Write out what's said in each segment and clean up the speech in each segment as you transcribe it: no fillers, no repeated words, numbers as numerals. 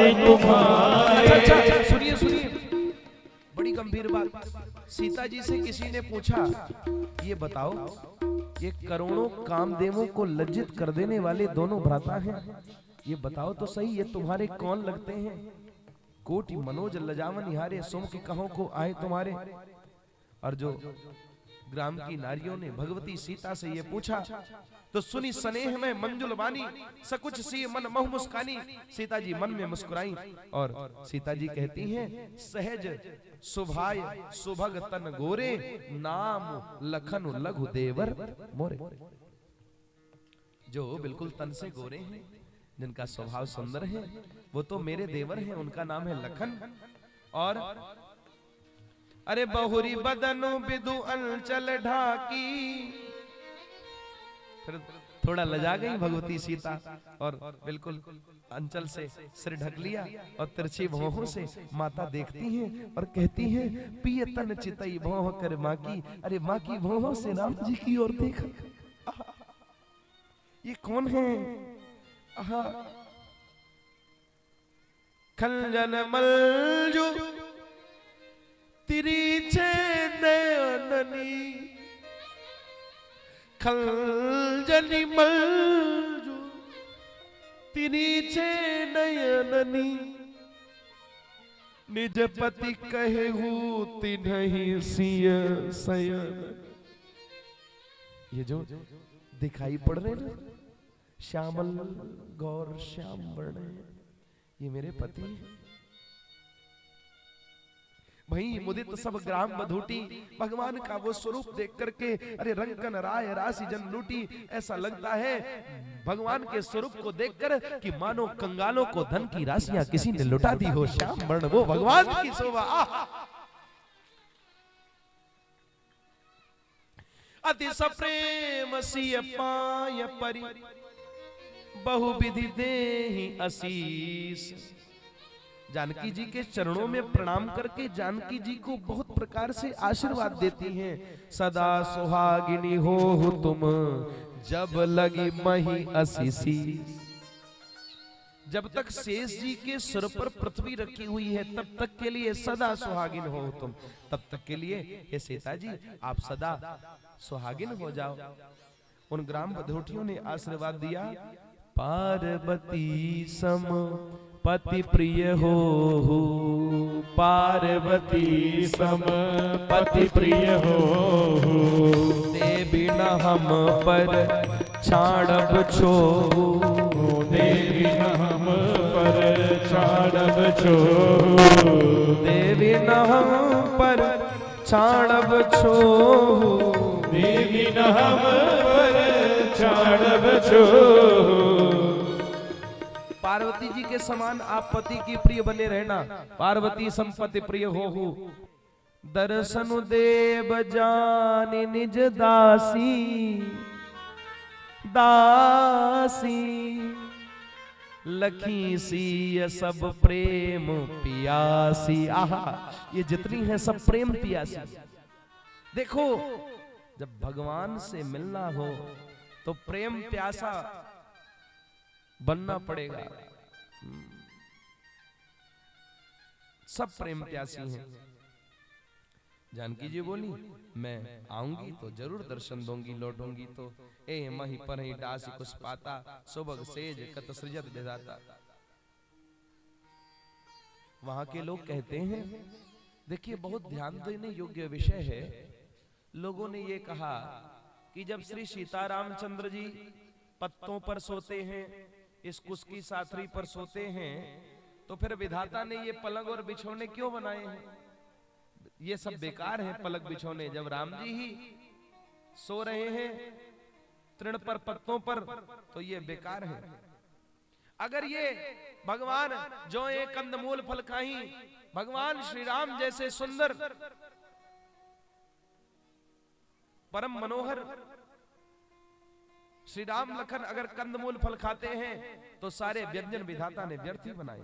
वही तुम्हारे। अच्छा सुनिए सुनिए, बड़ी गंभीर बात। सीता जी से किसी ने पूछा, ये बताओ, ये करोड़ों कामदेवों को लज्जित कर देने वाले दोनों भ्राता हैं, ये बताओ तो सही, ये तुम्हारे कौन लगते हैं? कोटि मनोज लजावन हारे, सोम के कहों को आए तुम्हारे। और जो ग्राम की नारियों ने भगवती सीता से ये पूछा, तो सुनी स्नेह में मंजुल वाणी, सकुच सी मन मोह मुस्कानी। सीता जी मन में मुस्कुराई और सीता जी कहती हैं, सहज सुभाय सुभग तन गोरे, नाम लखन लघु देवर मोरे। जो बिल्कुल तन से गोरे हैं, जिनका स्वभाव सुंदर है, वो तो मेरे देवर हैं, उनका नाम है लखन। और अरे बहुरी बदनु बिदु अंचल ढाकी, फिर थोड़ा लजा गई भगवती सीता और बिल्कुल अंचल से सिर ढक लिया और तिरछी भौहों से माता देखती हैं और कहती हैं, पिय तन चितई भौह कर माँ की। अरे माँ की भौहों से राम जी की ओर देखा। ये कौन है? खंजन मलजु तिरीछे नयननी, खंजनी मलजु तिरीछे नयननी, निज पति कहेहु तिन्हि सिय सयन। ये जो दिखाई पड़ रहे ना, श्यामल गौर श्याम वर्ण, ये मेरे पति हैं। वही मुदित सब ग्राम बधूटी, भगवान का वो स्वरूप देख करके अरे रंकन राय राशि जन लूटी। ऐसा लगता है भगवान के स्वरूप को देखकर कि मानो कंगालों को धन की राशियां किसी ने लुटा दी हो। श्याम वर्ण वो भगवान की शोभा। अति सप्रेम सिय पाय परि, बहु विधि देहि आशीष। जानकी जी के चरणों में प्रणाम करके जानकी जी को बहुत प्रकार से आशीर्वाद देती हैं। सदा सुहागिनी हो तुम, जब लगी मही असीसी। जब तक शेष जी के सिर पर पृथ्वी रखी हुई है, तब तक के लिए सदा सुहागिन हो तुम। तब तक के लिए हे सीता जी, आप सदा सुहागिन हो जाओ। उन ग्राम बधूटियों ने आशीर्वाद दिया, पार्वती सम पति प्रिय हो, पार्वती सम पति प्रिय हो। देवी न हम पर छाड़ब छो, देवी न हम पर छाड़ब छो, देवी न हम पर छाड़ब छो, देवी न हम पर छाड़ब छो। पार्वती जी के समान आप पति की प्रिय बने रहना। पार्वती संपत्ति प्रिय हो। दर्शन देव जानी निज दासी, दासी लखी सी सब प्रेम पियासी। आहा, ये जितनी है सब प्रेम पियासी। देखो, जब भगवान से मिलना हो तो प्रेम प्यासा बनना पड़ेगा। सब प्रेम प्यासी हैं। जानकी जी बोली, मैं आऊंगी तो जरूर दर्शन दूंगी, लौटूंगी तो। ए मही पर ही डासी कुछ पाता, सुबह सेज कत सृजत विधाता। वहां के लोग कहते हैं, देखिए बहुत ध्यान देने योग्य विषय है। लोगों ने ये कहा कि जब श्री सीतारामचंद्र जी पत्तों पर सोते हैं, इस कुश की साथरी पर सोते हैं, तो फिर विधाता ने ये पलंग और बिछौने क्यों बनाए हैं? ये सब बेकार हैं पलंग बिछौने। जब राम जी ही सो रहे हैं तृण पर पत्तों पर, तो ये बेकार है। अगर ये भगवान जो एक कंदमूल फल खाई, भगवान श्री राम जैसे सुंदर परम मनोहर श्री राम लखन अगर कंदमूल फल खाते हैं, तो सारे व्यंजन विधाता ने व्यर्थ ही बनाए।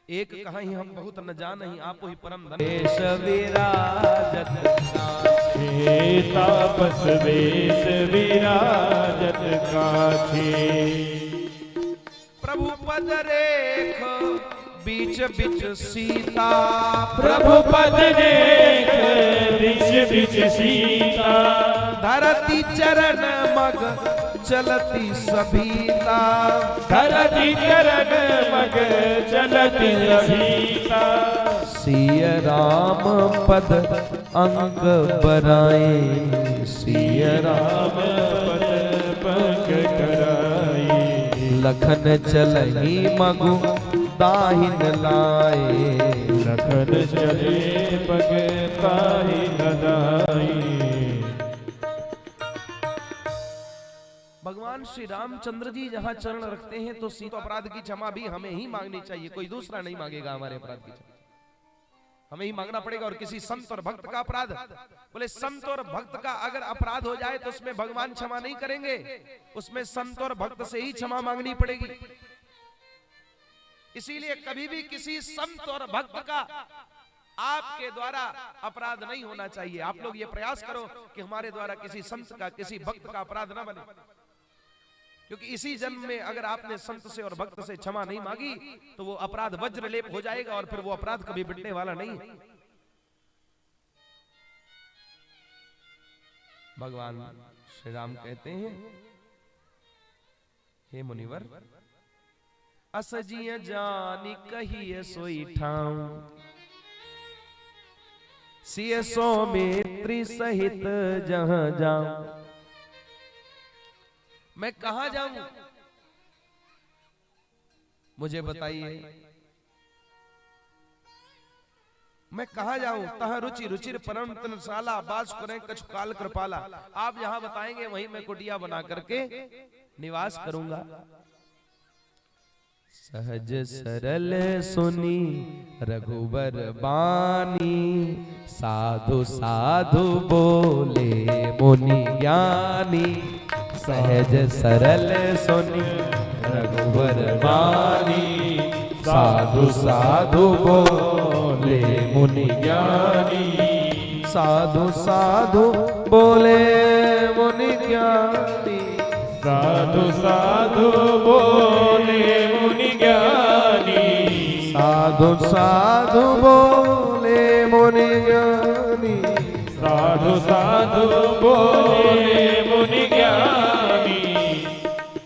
एक कहा ही हम बहुत न जानहि, आप ही परम धन। वेश विराजत काछे, तापस वेश विराजत काछे। प्रभु पद रेख बीच बीच सीता, प्रभु पद रेख बीच बीच सीता, धरती चरण मग चलती सभीता, धरती चरण मग चलती सभीता, सिय राम पद अंग बराए, सिय राम पद पंग कराई, लखन चलही मगु दाहिन लाए, लखन चले पग ताहि नदाई। भगवान श्री रामचंद्र जी जहाँ चरण रखते हैं तो सीता अपराध की क्षमा भी हमें ही मांगनी चाहिए, कोई दूसरा नहीं मांगेगा हमारे अपराध की क्षमा, हमें ही मांगना पड़ेगा। और किसी संत और भक्त का अपराध, बोले संत और भक्त का अगर अपराध हो जाए तो उसमें भगवान क्षमा नहीं करेंगे, उसमें संत और भक्त से ही क्षमा मांगनी पड़ेगी। इसीलिए कभी भी किसी संत और भक्त का आपके द्वारा अपराध नहीं होना चाहिए। आप लोग ये प्रयास करो कि हमारे द्वारा किसी संत का, किसी भक्त का अपराध ना बने, क्योंकि इसी जन्म में अगर आपने संत से और भक्त से क्षमा नहीं मांगी तो वो अपराध वज्रलेप हो जाएगा और फिर वो अपराध कभी मिटने वाला नहीं है। भगवान श्री राम कहते हैं, हे मुनिवर, असजिय जानी कहिए सोई ठाऊं, सिय सौमित्री सहित जहां जाऊं। मैं कहां जाऊं मुझे बताइए, मैं कहां जाऊं? तह रुचि रुचिर परम तनशाला, बास करें कछु काल कृपाला। आप जहां बताएंगे वहीं मैं कुटिया बना करके निवास करूंगा। सहज सरल सुनी रघुबर बानी, साधु साधु बोले मुनि ज्ञानी। सहज सरल सुनी रघुबर बानी, साधु साधु बोले मुनि ज्ञानी। साधु साधु बोले मुनि ज्ञानी, साधु साधु बोले मुनि ज्ञानी, साधु साधु बोले मुनि ज्ञानी, साधु साधु बोले मुनि ज्ञानी।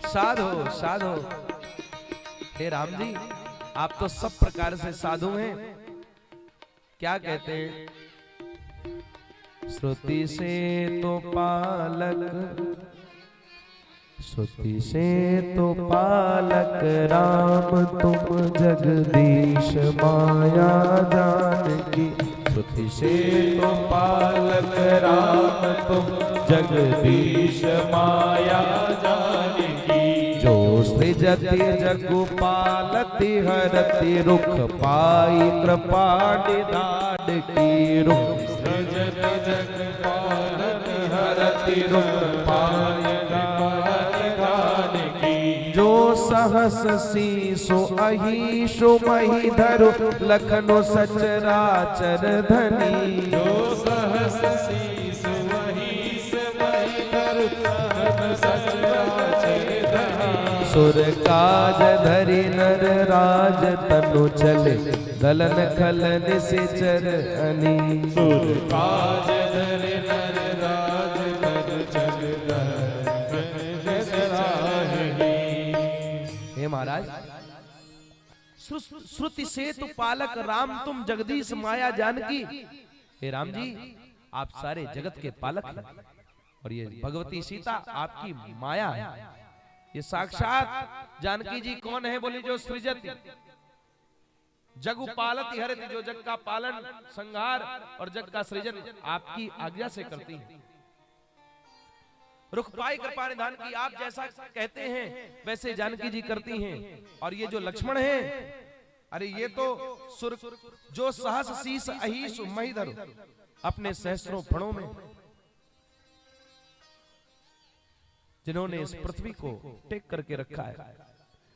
साधु साधु। हे राम जी, आप तो सब प्रकार से साधु हैं। क्या कहते हैं? श्रुति से तो पालक, श्रुति से तो पालक राम तुम जगदीश माया जानकी। श्रुति से तो पालक राम तुम जगदीश माया जानकी। जो सृजति जगु पालति हरति रुख पाई कृपा निधान की। रुख सृजति जग पालति हरति रुख पाई सहस शीसो अहिषो महिधरु लखनो सचराचर धनी। जो सहस शीसो अहिष महिधरु लखनो सचराचर धनी। सुर काज धरि नर राज तनु चले, दलन खलन से चरनी। सुर काज धरि नर राज तनु चले, महाराज श्रुति से तो पालक राम तुम जगदीश माया जानकी। हे राम जी, आप सारे जगत के पालक हैं और ये भगवती सीता आपकी माया है। ये साक्षात जानकी जी कौन है? बोली जो सृजति जगु पालति हरति, जो जग का पालन संहार और जग का सृजन आपकी आज्ञा से करती है। रुख पाई कृपा निधान की, आप जैसा कहते हैं वैसे जानकी जी करती हैं। और ये जो लक्ष्मण है, अरे ये तो सुर जो सहस शीस अहिष महिधरु, अपने सहस्रों फणों में जिन्होंने इस पृथ्वी को टेक करके रखा है,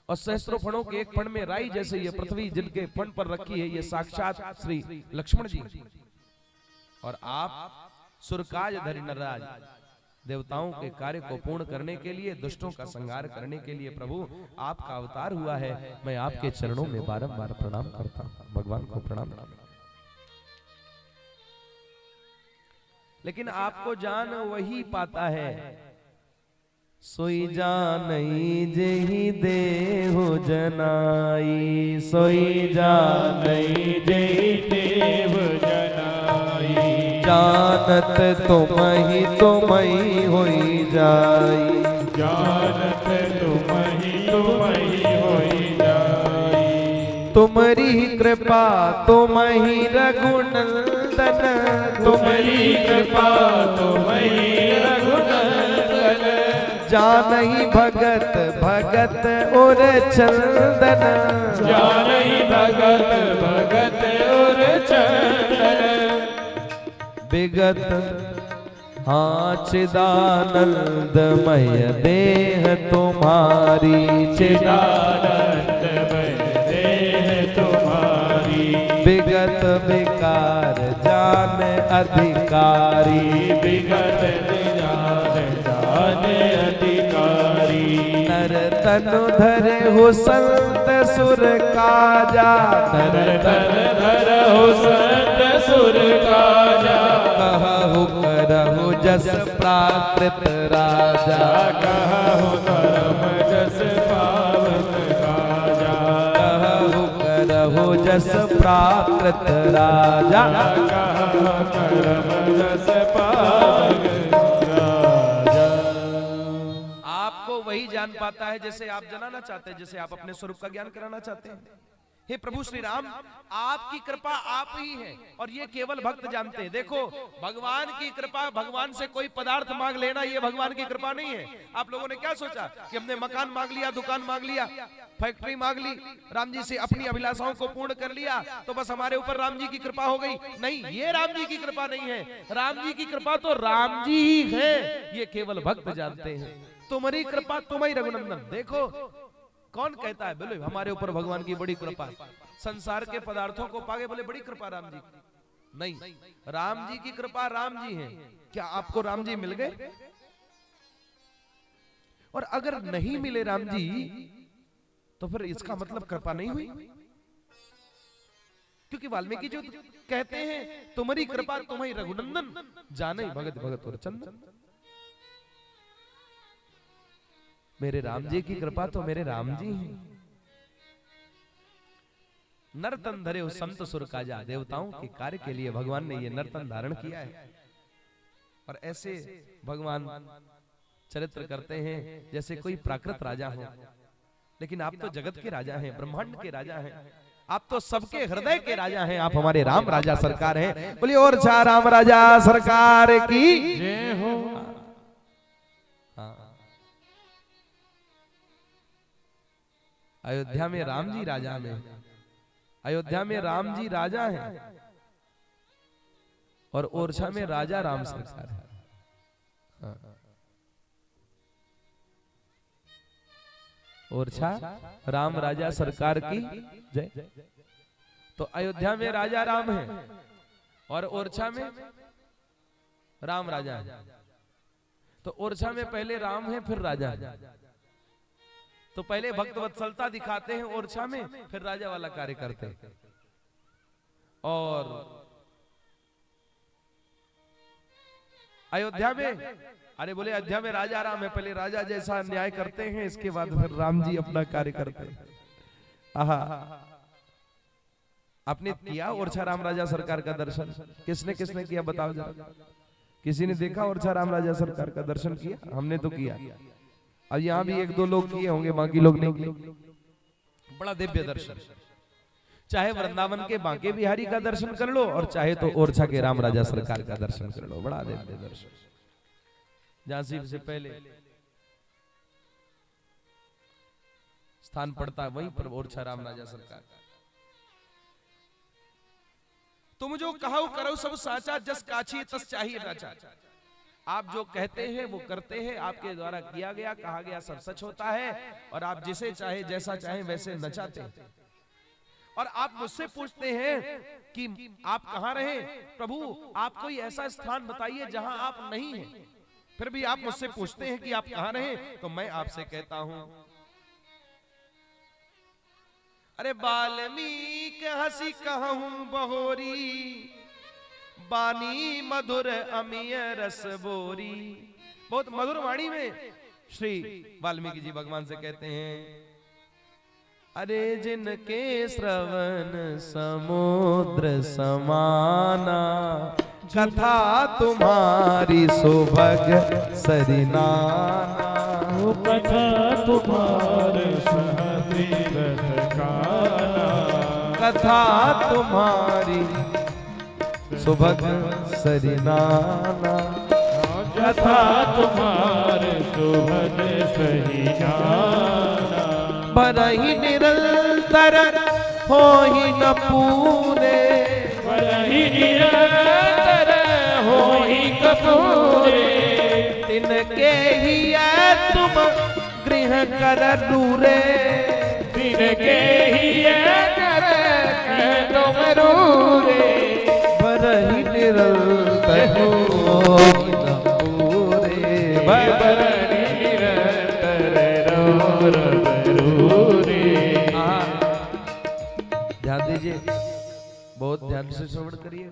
और सहस्रों फणों के एक फण में राई जैसे ये पृथ्वी जिनके फण पर रखी है, ये साक्षात श्री लक्ष्मण जी। और आप सुरकाज धरि नरराज, देवताओं के कार्य को पूर्ण करने के लिए, दुष्टों का संहार करने के लिए प्रभु आपका अवतार हुआ है। मैं आपके चरणों में बारंबार प्रणाम करता हूं, भगवान को प्रणाम करता हूं। लेकिन आपको जान वही पाता है, सोई जानई जेहि देहु जनाई, सोई जानई जेहि देव जनाई, जानत तुमहि तुमहि होई जाई, जानत तुमहि होई जाई, तुम्हारी कृपा तुमहि रघुनंदन, तुम्हारी कृपा तुम्हारी रघुनंदन, जानहि भगत भगत और चंदन, जानहि भगत भगत और चंदन, विगत हाँ चिदानंदमय देह तुम्हारी, चिदानंदमय देह तुम्हारी, विगत विकार जान अधिकारी, विगत जान अधिकारी, नर तनु धरे हो संत सुर काजा, नर तन धर हो संत सुर काजा, कहु करहु जस प्राकृत राजा, कहु करम जस पावन काजा, कहु करहु जस प्राकृत राजा, कहु करम जस पावन राजा। आपको वही जान पाता है जैसे आप जनाना चाहते हैं, जैसे आप अपने स्वरूप का ज्ञान कराना चाहते हैं। हे प्रभु श्री राम, आपकी कृपा आप ही है और ये केवल भक्त जानते हैं। देखो, भगवान की कृपा, भगवान से कोई पदार्थ मांग लेना ये भगवान की कृपा नहीं है। आप लोगों ने क्या सोचा कि हमने मकान मांग लिया, दुकान मांग लिया, फैक्ट्री मांग ली, राम जी से अपनी अभिलाषाओं को पूर्ण कर लिया तो बस हमारे ऊपर राम जी की कृपा हो गई। नहीं, ये राम जी की कृपा नहीं है। राम जी की कृपा तो राम जी ही है, ये केवल भक्त जानते हैं। तुम्हारी कृपा तुम्हारी रघुनंदन। देखो, कौन कहता है बोले हमारे ऊपर भगवान की बड़ी कृपा, संसार के पदार्थों को पागे बोले बड़ी कृपा राम जी की? नहीं, राम जी की कृपा राम जी है। क्या आपको राम जी मिल गए? और अगर नहीं मिले राम जी तो फिर इसका मतलब कृपा नहीं हुई, क्योंकि वाल्मीकि जो कहते हैं तुम्हारी कृपा तुम्हारी रघुनंदन, जाने भगत भगत और चंदन। मेरे राम जी की कृपा तो मेरे राम जी हैं। नर्तन धरे संत सुर काजा, देवताओं के कार्य के लिए भगवान ने ये नर्तन धारण किया है। और ऐसे भगवान चरित्र करते हैं जैसे कोई प्राकृत राजा हो, लेकिन आप तो जगत के राजा हैं, ब्रह्मांड के राजा हैं, आप तो सबके हृदय के राजा हैं। आप हमारे राम राजा सरकार हैं। बोलिए और छा राम राजा सरकार की जय हो। अयोध्या में राम जी राजा में, अयोध्या में राम जी राजा हैं और ओरछा में राजा राम सरकार है। ओरछा राम राजा सरकार की जय। तो अयोध्या में राजा राम है और ओरछा में राम राजा है। तो ओरछा में पहले राम है फिर राजा है। तो पहले भक्त वत्सलता दिखाते हैं ओरछा में, फिर राजा वाला कार्य करते हैं। और अयोध्या में, अरे बोले अयोध्या में राजा राम है, पहले राजा जैसा न्याय करते हैं, इसके बाद फिर राम जी अपना कार्य करते हैं। आहा, आपने किया ओरछा राम राजा सरकार का दर्शन? किसने किसने किया बताओ जरा। किसी ने देखा ओरछा राम राजा सरकार का दर्शन किया? हमने तो किया। अब यहाँ भी एक दो लोग किए होंगे, बाकी लोग नहीं किए। बड़ा दिव्य दर्शन। चाहे वृंदावन के बांके बिहारी का दर्शन कर लो और चाहे तो ओरछा के राम राजा सरकार का दर्शन कर लो, बड़ा दिव्य दर्शन। झांसी से पहले स्थान पड़ता है वहीं पर ओरछा राम राजा सरकार। तुम जो कहो करो सब साचा, जस काछी तस चाहिए नाचा। आप जो कहते हैं वो करते हैं, आपके द्वारा किया गया कहा गया सब सच होता है और आप जिसे चाहे जैसा चाहे वैसे नचाते हैं। और आप मुझसे पूछते हैं कि आप कहां रहे प्रभु, आप कोई ऐसा स्थान बताइए जहां आप नहीं हैं। फिर भी आप मुझसे पूछते हैं कि आप कहां रहे, तो मैं आपसे कहता हूं, अरे वाल्मीकि हंसी कहूं बहोरी, बानी मधुर अमीय रस बोरी। बहुत मधुर वाणी में श्री वाल्मीकि जी भगवान से कहते हैं, अरे जिनके श्रवण समुद्र समाना, कथा तुम्हारी सुभग सरिनाना। कथा तुम्हारे सहती रथ काना, कथा तुम्हारी सुभग सरिनाना। कथा तुम्हारे सुभग सही जाना। बरही निरंतर हो ही न पूरे, बरही निरंतर हो ही कपूरे। तिनके ही है तुम गृह कर दूरे, तिनके ही कर तुम रूरे। बरही निरंतर हो ही न पूरे, बरही निरंतर रूरे। ध्यान दीजिए, बहुत ध्यान से श्रवण करिए।